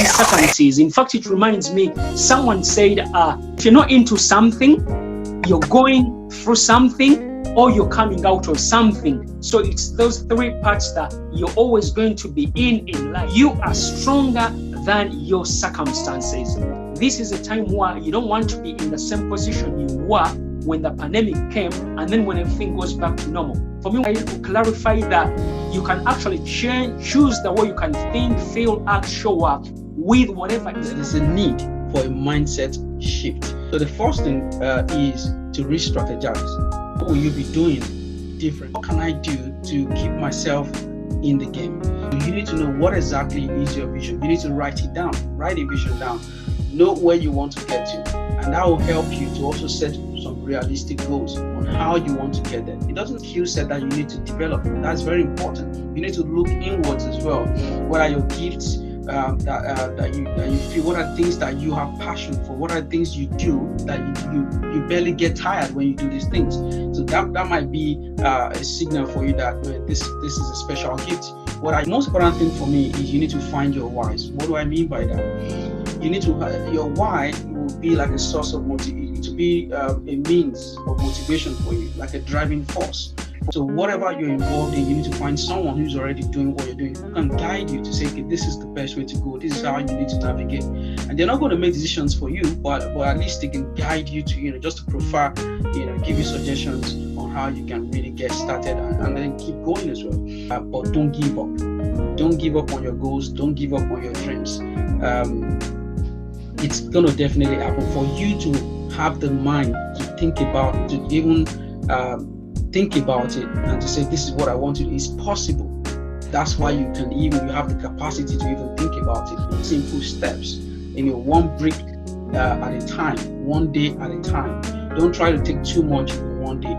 these circumstances. In fact, it reminds me, someone said, if you're not into something, you're going through something, or you're coming out of something. So it's those three parts that you're always going to be in life. You are stronger than your circumstances. This is a time where you don't want to be in the same position you were when the pandemic came, and then when everything goes back to normal. For me, I need to clarify that you can actually choose the way you can think, feel, act, show up with whatever is. There's a need for a mindset shift. So the first thing is to re-strategize. What will you be doing different? What can I do to keep myself in the game? You need to know what exactly is your vision. You need to write it down. Write a vision down. Know where you want to get to. And that will help you to also set some realistic goals on how you want to get there. It doesn't skill set that you need to develop. That's very important. You need to look inwards as well. What are your gifts that you feel? What are things that you have passion for? What are things you do that you barely get tired when you do these things? So that might be a signal for you that this is a special gift. The most important thing for me is you need to find your whys. What do I mean by that? You need to your why will be like a source of motivation, to be a means of motivation for you, like a driving force. So whatever you're involved in, you need to find someone who's already doing what you're doing, who can guide you to say, okay, this is the best way to go. This is how you need to navigate. And they're not going to make decisions for you, but at least they can guide you to, just to prefer, give you suggestions on how you can really get started and then keep going as well. But don't give up. Don't give up on your goals. Don't give up on your dreams. It's going to definitely happen. For you to have the mind to think about, to even think about it and to say, this is what I want to do, is possible. That's why you have the capacity to even think about it. Simple steps, one brick at a time, one day at a time. Don't try to take too much in one day.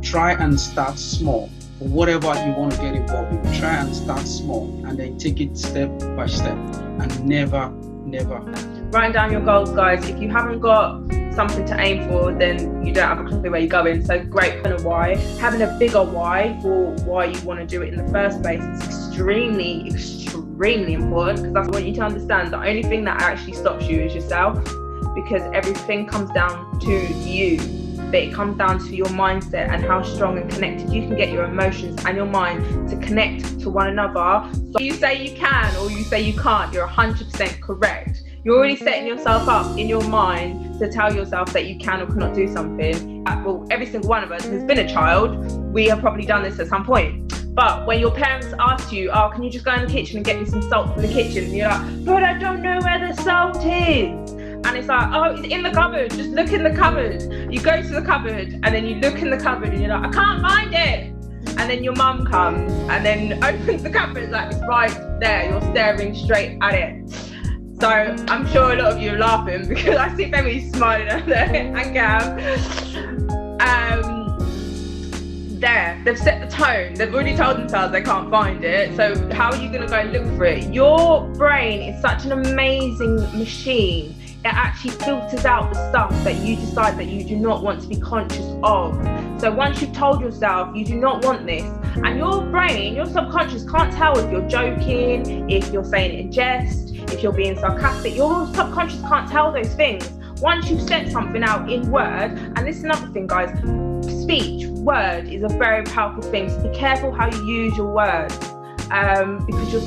Try and start small. For whatever you want to get involved in, try and start small and then take it step by step, and never writing down your goals, guys. If you haven't got something to aim for, then you don't have a clue where you're going. So great kind of why. Having a bigger why for why you want to do it in the first place is extremely important, because I want you to understand the only thing that actually stops you is yourself, because everything comes down to you. But it comes down to your mindset and how strong and connected you can get your emotions and your mind to connect to one another. So you say you can or you say you can't, you're 100% correct. You're already setting yourself up in your mind to tell yourself that you can or cannot do something. Well, every single one of us has been a child. We have probably done this at some point. But when your parents ask you, can you just go in the kitchen and get me some salt from the kitchen? And you're like, but I don't know where the salt is. And it's like, it's in the cupboard, just look in the cupboard. You go to the cupboard and then you look in the cupboard and you're like, I can't find it. And then your mum comes and then opens the cupboard, like it's right there, you're staring straight at it. So I'm sure a lot of you are laughing because I see Femi smiling at there and Gab. They've set the tone. They've already told themselves they can't find it. So how are you going to go and look for it? Your brain is such an amazing machine. It actually filters out the stuff that you decide that you do not want to be conscious of. So once you've told yourself you do not want this, and your brain, your subconscious can't tell if you're joking, if you're saying it in jest, if you're being sarcastic, your subconscious can't tell those things. Once you've said something out in word, and this is another thing, guys, speech, word is a very powerful thing. So be careful how you use your words. Because you're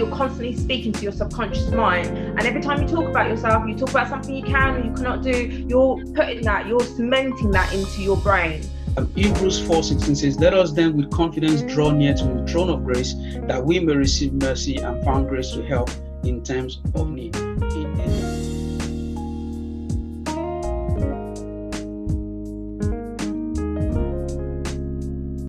constantly speaking to your subconscious mind, and every time you talk about yourself, you talk about something you can or you cannot do, you're cementing that into your brain. Hebrews 4:16 says, let us then with confidence draw near to the throne of grace, that we may receive mercy and find grace to help in times of need. Amen.